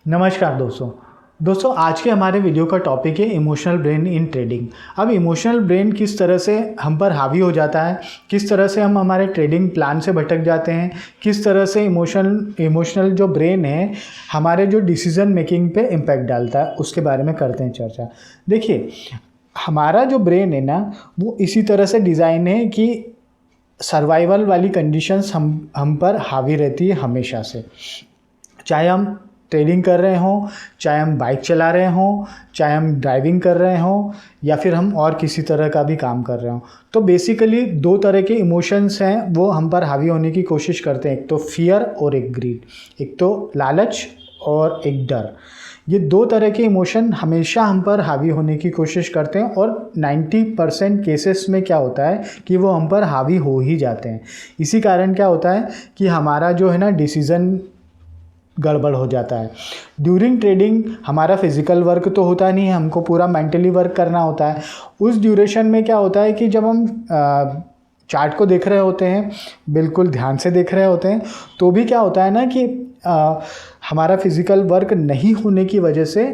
नमस्कार दोस्तों आज के हमारे वीडियो का टॉपिक है इमोशनल ब्रेन इन ट्रेडिंग। अब इमोशनल ब्रेन किस तरह से हम पर हावी हो जाता है, किस तरह से हम हमारे ट्रेडिंग प्लान से भटक जाते हैं, किस तरह से इमोशनल जो ब्रेन है हमारे जो डिसीजन मेकिंग पे इम्पैक्ट डालता है, उसके बारे में करते हैं चर्चा। देखिए, हमारा जो ब्रेन है ना, वो इसी तरह से डिज़ाइन है कि सर्वाइवल वाली कंडीशंस हम पर हावी रहती है हमेशा से। चाहे हम ट्रेडिंग कर रहे हों, चाहे हम बाइक चला रहे हों, चाहे हम ड्राइविंग कर रहे हों, या फिर हम और किसी तरह का भी काम कर रहे हों। तो बेसिकली दो तरह के इमोशंस हैं, वो हम पर हावी होने की कोशिश करते हैं। एक तो फियर और एक ग्रीड, एक तो लालच और एक डर। ये दो तरह के इमोशन हमेशा हम पर हावी होने की कोशिश करते हैं, और 90% केसेस में क्या होता है कि वो हम पर हावी हो ही जाते हैं। इसी कारण क्या होता है कि हमारा जो है ना डिसीज़न गड़बड़ हो जाता है। ड्यूरिंग ट्रेडिंग हमारा फिजिकल वर्क तो होता नहीं है, हमको पूरा मेंटली वर्क करना होता है। उस ड्यूरेशन में क्या होता है कि जब हम चार्ट को देख रहे होते हैं, बिल्कुल ध्यान से देख रहे होते हैं, तो भी क्या होता है ना कि हमारा फिजिकल वर्क नहीं होने की वजह से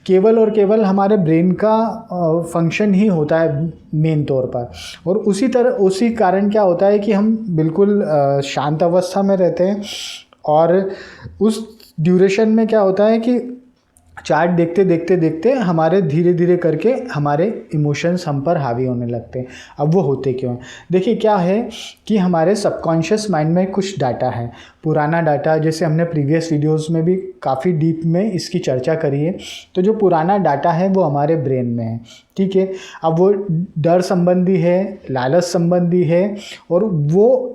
केवल और केवल हमारे ब्रेन का फंक्शन ही होता है मेन तौर पर। और उसी कारण क्या होता है कि हम बिल्कुल शांत अवस्था में रहते हैं, और उस ड्यूरेशन में क्या होता है कि चार्ट देखते हमारे धीरे धीरे करके हमारे इमोशंस हम पर हावी होने लगते हैं। अब वो होते क्यों हैं? देखिए, क्या है कि हमारे सबकॉन्शियस माइंड में कुछ डाटा है, पुराना डाटा, जैसे हमने प्रीवियस वीडियोस में भी काफ़ी डीप में इसकी चर्चा करी है। तो जो पुराना डाटा है वो हमारे ब्रेन में है, ठीक है। अब वो डर संबंधी है, लालच संबंधी है, और वो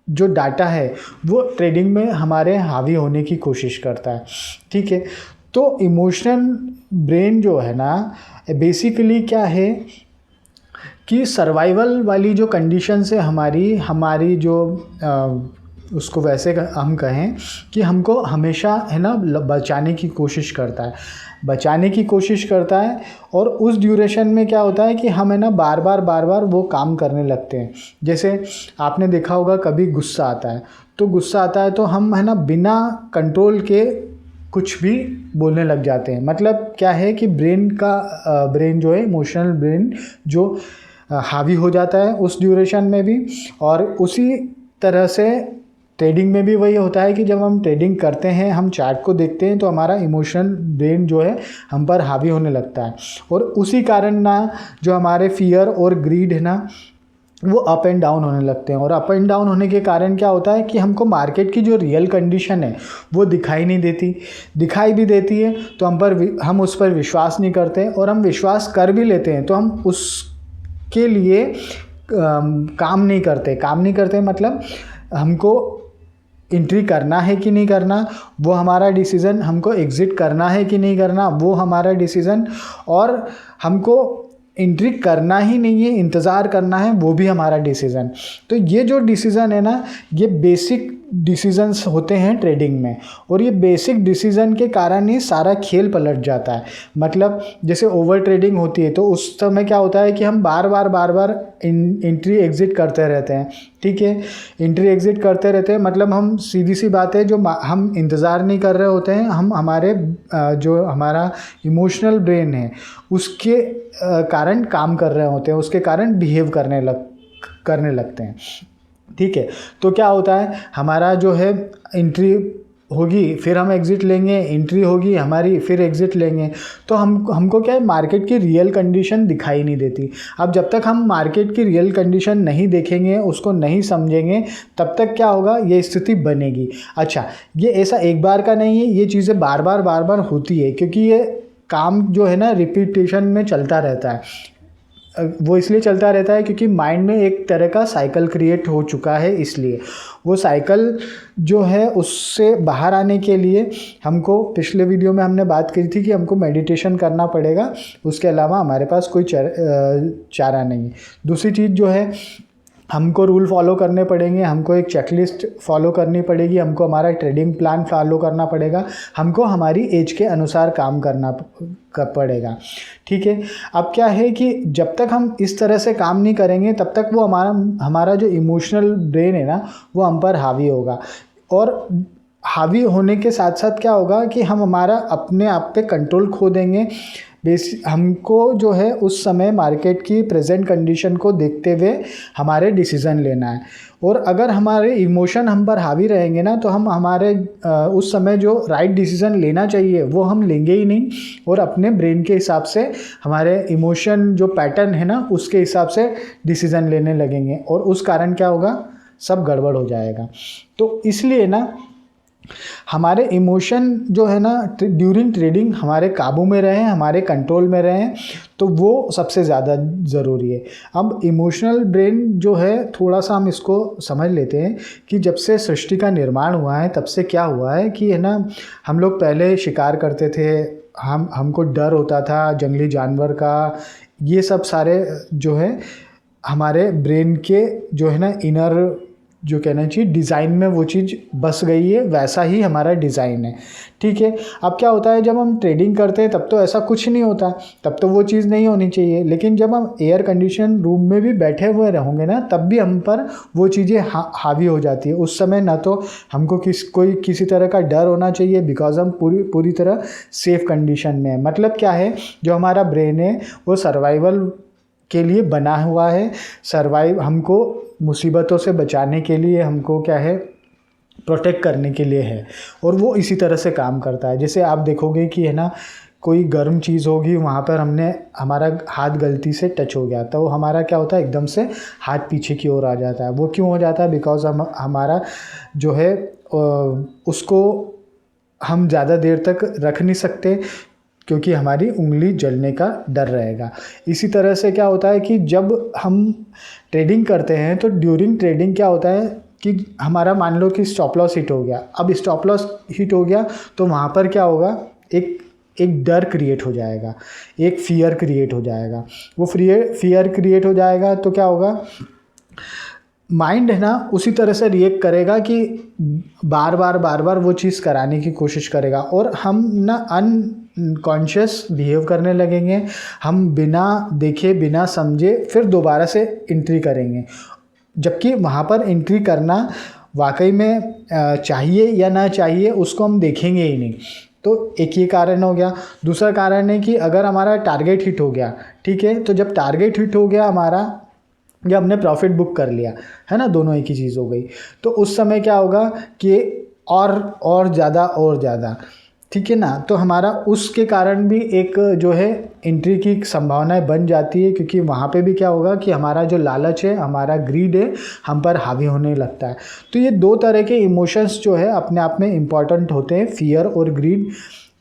जो डाटा है वो ट्रेडिंग में हमारे हावी होने की कोशिश करता है, ठीक है। तो इमोशनल ब्रेन जो है ना, बेसिकली क्या है कि सर्वाइवल वाली जो कंडीशंस है हमारी जो उसको वैसे हम कहें कि हमको हमेशा है ना बचाने की कोशिश करता है। और उस ड्यूरेशन में क्या होता है कि हम है ना बार बार वो काम करने लगते हैं। जैसे आपने देखा होगा, कभी गुस्सा आता है तो हम है ना बिना कंट्रोल के कुछ भी बोलने लग जाते हैं। मतलब क्या है कि ब्रेन जो है, इमोशनल ब्रेन जो हावी हो जाता है उस ड्यूरेशन में भी। और उसी तरह से ट्रेडिंग में भी वही होता है कि जब हम ट्रेडिंग करते हैं, हम चार्ट को देखते हैं, तो हमारा इमोशनल ब्रेन जो है हम पर हावी होने लगता है। और उसी कारण ना जो हमारे फियर और ग्रीड है ना, वो अप एंड डाउन होने लगते हैं। और अप एंड डाउन होने के कारण क्या होता है कि हमको मार्केट की जो रियल कंडीशन है वो दिखाई नहीं देती। दिखाई भी देती है तो हम उस पर विश्वास नहीं करते, और हम विश्वास कर भी लेते हैं तो हम उसके लिए काम नहीं करते। मतलब हमको एंट्री करना है कि नहीं करना, वो हमारा डिसीज़न। हमको एग्ज़िट करना है कि नहीं करना, वो हमारा डिसीज़न। और हमको एंट्री करना ही नहीं है, इंतज़ार करना है, वो भी हमारा डिसीज़न। तो ये जो डिसीज़न है ना, ये बेसिक डिसीजंस होते हैं ट्रेडिंग में, और ये बेसिक डिसीज़न के कारण ही सारा खेल पलट जाता है। मतलब जैसे ओवर ट्रेडिंग होती है तो उस समय क्या होता है कि हम बार बार एंट्री एग्ज़िट करते रहते हैं, ठीक है। एंट्री एग्ज़िट करते रहते हैं, मतलब हम सीधी सी बात है, जो हम इंतज़ार नहीं कर रहे होते हैं, हम जो हमारा इमोशनल ब्रेन है उसके कारण काम कर रहे होते हैं, उसके कारण बिहेव करने लगते हैं, ठीक है। तो क्या होता है, हमारा जो है एंट्री होगी, फिर हम एग्ज़िट लेंगे, एंट्री होगी हमारी, फिर एग्ज़िट लेंगे। तो हमको क्या है, मार्केट की रियल कंडीशन दिखाई नहीं देती। अब जब तक हम मार्केट की रियल कंडीशन नहीं देखेंगे, उसको नहीं समझेंगे, तब तक क्या होगा, ये स्थिति बनेगी। अच्छा, ये ऐसा एक बार का नहीं है, ये चीज़ें बार बार होती है, क्योंकि ये काम जो है ना रिपीटेशन में चलता रहता है। वो इसलिए चलता रहता है क्योंकि माइंड में एक तरह का साइकिल क्रिएट हो चुका है। इसलिए वो साइकिल जो है, उससे बाहर आने के लिए हमको, पिछले वीडियो में हमने बात की थी कि हमको मेडिटेशन करना पड़ेगा, उसके अलावा हमारे पास कोई चारा नहीं है। दूसरी चीज़ जो है, हमको रूल फॉलो करने पड़ेंगे, हमको एक चेकलिस्ट फॉलो करनी पड़ेगी, हमको हमारा ट्रेडिंग प्लान फॉलो करना पड़ेगा, हमको हमारी एज के अनुसार काम करना पड़ेगा, ठीक है। अब क्या है कि जब तक हम इस तरह से काम नहीं करेंगे, तब तक वो हमारा जो इमोशनल ब्रेन है ना, वो हम पर हावी होगा। और हावी होने के साथ साथ क्या होगा कि हम हमारा अपने आप पे कंट्रोल खो देंगे। हमको जो है उस समय मार्केट की प्रेजेंट कंडीशन को देखते हुए हमारे डिसीज़न लेना है। और अगर हमारे इमोशन हम पर हावी रहेंगे ना, तो हम हमारे उस समय जो राइट डिसीज़न लेना चाहिए वो हम लेंगे ही नहीं, और अपने ब्रेन के हिसाब से हमारे इमोशन जो पैटर्न है ना उसके हिसाब से डिसीज़न लेने लगेंगे, और उस कारण क्या होगा, सब गड़बड़ हो जाएगा। तो इसलिए ना हमारे इमोशन जो है ना ड्यूरिंग ट्रेडिंग हमारे काबू में रहें, हमारे कंट्रोल में रहें, तो वो सबसे ज़्यादा ज़रूरी है। अब इमोशनल ब्रेन जो है, थोड़ा सा हम इसको समझ लेते हैं कि जब से सृष्टि का निर्माण हुआ है तब से क्या हुआ है कि है ना, हम लोग पहले शिकार करते थे, हमको डर होता था जंगली जानवर का, ये सब सारे जो है हमारे ब्रेन के जो है ना इनर जो कहना चाहिए डिज़ाइन में वो चीज़ बस गई है, वैसा ही हमारा डिज़ाइन है। ठीक है, अब क्या होता है जब हम ट्रेडिंग करते हैं तब तो ऐसा कुछ नहीं होता, तब तो वो चीज़ नहीं होनी चाहिए, लेकिन जब हम एयर कंडीशन रूम में भी बैठे हुए रहेंगे ना, तब भी हम पर वो चीज़ें हावी हो जाती है। उस समय ना तो हमको किसी तरह का डर होना चाहिए, बिकॉज हम पूरी तरह सेफ कंडीशन में है। मतलब क्या है, जो हमारा ब्रेन है वो सर्वाइवल के लिए बना हुआ है, हमको मुसीबतों से बचाने के लिए, हमको क्या है प्रोटेक्ट करने के लिए है, और वो इसी तरह से काम करता है। जैसे आप देखोगे कि है ना, कोई गर्म चीज़ होगी, वहाँ पर हमारा हाथ गलती से टच हो गया, तो हमारा क्या होता है, एकदम से हाथ पीछे की ओर आ जाता है। वो क्यों हो जाता है, बिकॉज हमारा जो है उसको हम ज़्यादा देर तक रख नहीं सकते, क्योंकि हमारी उंगली जलने का डर रहेगा। इसी तरह से क्या होता है कि जब हम ट्रेडिंग करते हैं तो ड्यूरिंग ट्रेडिंग क्या होता है कि हमारा मान लो कि स्टॉप लॉस हिट हो गया। अब स्टॉप लॉस हिट हो गया तो वहाँ पर क्या होगा, एक डर क्रिएट हो जाएगा, एक फियर क्रिएट हो जाएगा। वो फियर क्रिएट हो जाएगा तो क्या होगा, माइंड है ना उसी तरह से रिएक्ट करेगा कि बार बार वो चीज़ कराने की कोशिश करेगा, और हम ना अनकॉन्शियस बिहेव करने लगेंगे। हम बिना देखे बिना समझे फिर दोबारा से एंट्री करेंगे, जबकि वहाँ पर एंट्री करना वाकई में चाहिए या ना चाहिए उसको हम देखेंगे ही नहीं। तो एक ये कारण हो गया। दूसरा कारण है कि अगर हमारा टारगेट हिट हो गया, ठीक है, तो जब टारगेट हिट हो गया हमारा, या हमने प्रॉफिट बुक कर लिया, है ना, दोनों एक ही चीज़ हो गई, तो उस समय क्या होगा कि और ज़्यादा, ठीक है ना, तो हमारा उसके कारण भी एक जो है एंट्री की संभावनाएं बन जाती है, क्योंकि वहाँ पे भी क्या होगा कि हमारा जो लालच है, हमारा ग्रीड है, हम पर हावी होने लगता है। तो ये दो तरह के इमोशंस जो है अपने आप में इम्पॉर्टेंट होते हैं, फियर और ग्रीड,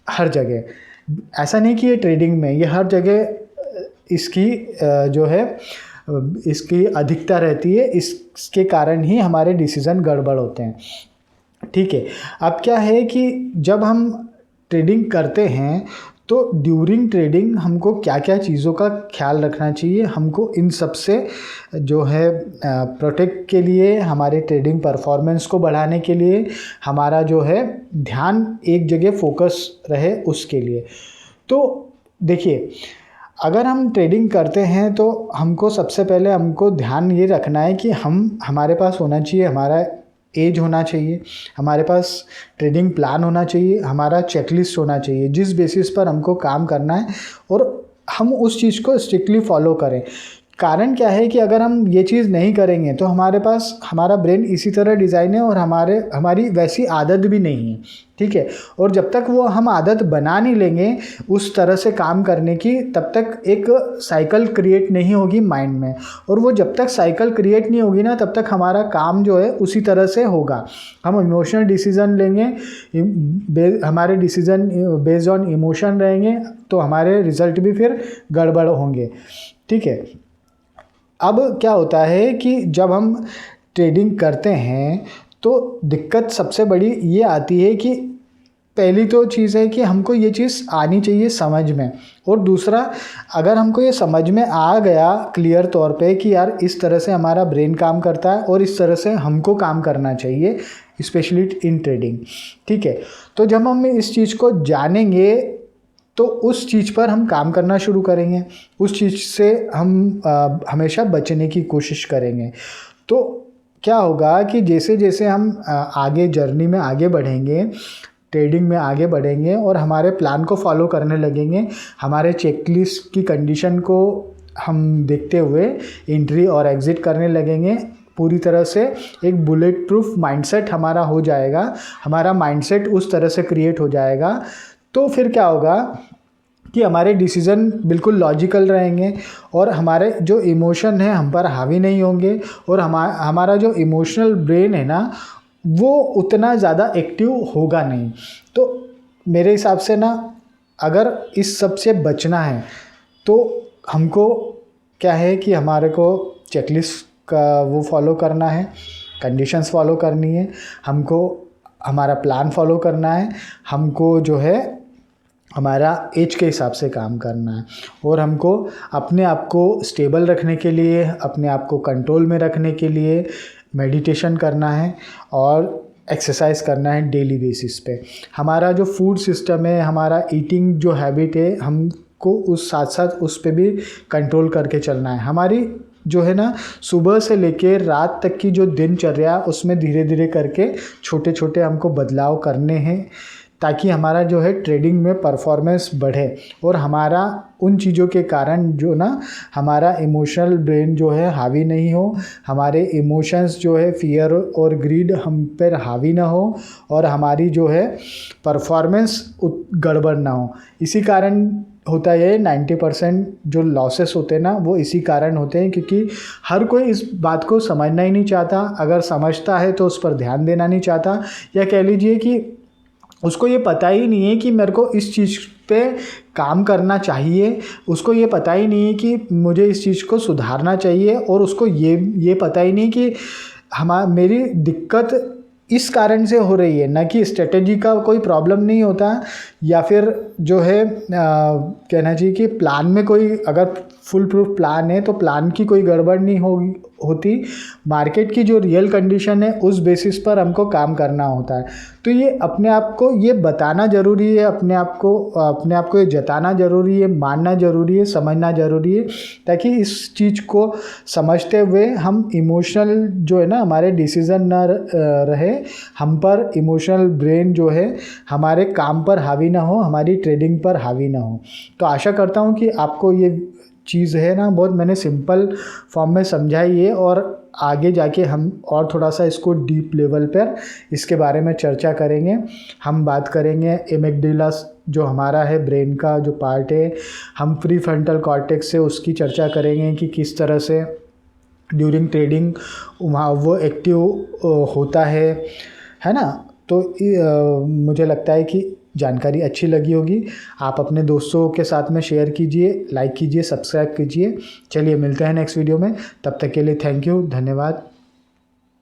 हर जगह। ऐसा नहीं कि ये ट्रेडिंग में, ये हर जगह इसकी जो है इसकी अधिकता रहती है, इसके कारण ही हमारे डिसीज़न गड़बड़ होते हैं। ठीक है, अब क्या है कि जब हम ट्रेडिंग करते हैं तो ड्यूरिंग ट्रेडिंग हमको क्या क्या चीज़ों का ख्याल रखना चाहिए, हमको इन सब से जो है प्रोटेक्ट के लिए, हमारे ट्रेडिंग परफॉर्मेंस को बढ़ाने के लिए, हमारा जो है ध्यान एक जगह फोकस रहे उसके लिए। तो देखिए, अगर हम ट्रेडिंग करते हैं तो हमको सबसे पहले हमको ध्यान ये रखना है कि हमारे पास होना चाहिए, हमारा एज होना चाहिए, हमारे पास ट्रेडिंग प्लान होना चाहिए, हमारा चेकलिस्ट होना चाहिए, जिस बेसिस पर हमको काम करना है, और हम उस चीज़ को स्ट्रिक्टली फॉलो करें। कारण क्या है कि अगर हम ये चीज़ नहीं करेंगे तो हमारा ब्रेन इसी तरह डिज़ाइन है, और हमारी वैसी आदत भी नहीं है, ठीक है। और जब तक वो हम आदत बना नहीं लेंगे उस तरह से काम करने की, तब तक एक साइकिल क्रिएट नहीं होगी माइंड में, और वो जब तक साइकिल क्रिएट नहीं होगी ना, तब तक हमारा काम जो है उसी तरह से होगा। हम इमोशनल डिसीज़न लेंगे, हमारे डिसीज़न बेस्ड ऑन इमोशन रहेंगे, तो हमारे रिजल्ट भी फिर गड़बड़ होंगे, ठीक है। अब क्या होता है कि जब हम ट्रेडिंग करते हैं तो दिक्कत सबसे बड़ी ये आती है कि पहली तो चीज़ है कि हमको ये चीज़ आनी चाहिए समझ में, और दूसरा, अगर हमको ये समझ में आ गया क्लियर तौर पे कि यार इस तरह से हमारा ब्रेन काम करता है और इस तरह से हमको काम करना चाहिए, स्पेशली इन ट्रेडिंग, ठीक है। तो जब हम इस चीज़ को जानेंगे तो उस चीज़ पर हम काम करना शुरू करेंगे, उस चीज़ से हम हमेशा बचने की कोशिश करेंगे। तो क्या होगा कि जैसे जैसे हम आगे जर्नी में आगे बढ़ेंगे, ट्रेडिंग में आगे बढ़ेंगे और हमारे प्लान को फॉलो करने लगेंगे, हमारे चेकलिस्ट की कंडीशन को हम देखते हुए एंट्री और एग्ज़िट करने लगेंगे, पूरी तरह से एक बुलेट प्रूफ माइंडसेट हमारा हो जाएगा, हमारा माइंडसेट उस तरह से क्रिएट हो जाएगा। तो फिर क्या होगा कि हमारे डिसीज़न बिल्कुल लॉजिकल रहेंगे और हमारे जो इमोशन है हम पर हावी नहीं होंगे, और हमारा जो इमोशनल ब्रेन है ना वो उतना ज़्यादा एक्टिव होगा नहीं। तो मेरे हिसाब से ना अगर इस सब से बचना है तो हमको क्या है कि हमारे को चेकलिस्ट का वो फॉलो करना है, कंडीशंस फॉलो करनी है, हमको हमारा प्लान फॉलो करना है, हमको जो है हमारा एज के हिसाब से काम करना है, और हमको अपने आप को स्टेबल रखने के लिए, अपने आप को कंट्रोल में रखने के लिए मेडिटेशन करना है और एक्सरसाइज करना है डेली बेसिस पे। हमारा जो फूड सिस्टम है, हमारा ईटिंग जो हैबिट है, हमको उस साथ साथ उस पे भी कंट्रोल करके चलना है। हमारी जो है ना सुबह से लेके रात तक की जो दिनचर्या उसमें धीरे धीरे करके छोटे छोटे हमको बदलाव करने हैं, ताकि हमारा जो है ट्रेडिंग में परफॉर्मेंस बढ़े और हमारा उन चीज़ों के कारण जो ना हमारा इमोशनल ब्रेन जो है हावी नहीं हो, हमारे इमोशंस जो है फियर और ग्रीड हम पर हावी ना हो, और हमारी जो है परफॉर्मेंस गड़बड़ ना हो। इसी कारण होता है 90% जो लॉसेस होते हैं ना वो इसी कारण होते हैं, क्योंकि हर कोई इस बात को समझना ही नहीं चाहता। अगर समझता है तो उस पर ध्यान देना नहीं चाहता, या कह लीजिए कि उसको ये पता ही नहीं है कि मेरे को इस चीज़ पे काम करना चाहिए, उसको ये पता ही नहीं है कि मुझे इस चीज़ को सुधारना चाहिए, और उसको ये पता ही नहीं कि मेरी दिक्कत इस कारण से हो रही है, ना कि स्ट्रेटेजी का कोई प्रॉब्लम नहीं होता, या फिर जो है कहना चाहिए कि प्लान में कोई अगर फुल प्रूफ प्लान है तो प्लान की कोई गड़बड़ नहीं होती। मार्केट की जो रियल कंडीशन है उस बेसिस पर हमको काम करना होता है। तो ये अपने आप को ये बताना ज़रूरी है, अपने आप को ये जताना ज़रूरी है, मानना ज़रूरी है, समझना ज़रूरी है, ताकि इस चीज़ को समझते हुए हम इमोशनल जो है ना हमारे डिसीज़न ना रहे, हम पर इमोशनल ब्रेन जो है हमारे काम पर हावी ना हो, हमारी ट्रेडिंग पर हावी ना हो। तो आशा करता हूँ कि आपको ये चीज़ है ना बहुत मैंने सिंपल फॉर्म में समझाई है, और आगे जाके हम और थोड़ा सा इसको डीप लेवल पर इसके बारे में चर्चा करेंगे। हम बात करेंगे एमिगडाला जो हमारा है ब्रेन का जो पार्ट है, हम प्रीफ्रंटल कॉर्टेक्स से उसकी चर्चा करेंगे कि किस तरह से ड्यूरिंग ट्रेडिंग वहाँ वो एक्टिव होता है ना। तो मुझे लगता है कि जानकारी अच्छी लगी होगी। आप अपने दोस्तों के साथ में शेयर कीजिए, लाइक कीजिए, सब्सक्राइब कीजिए। चलिए मिलते हैं नेक्स्ट वीडियो में, तब तक के लिए थैंक यू, धन्यवाद।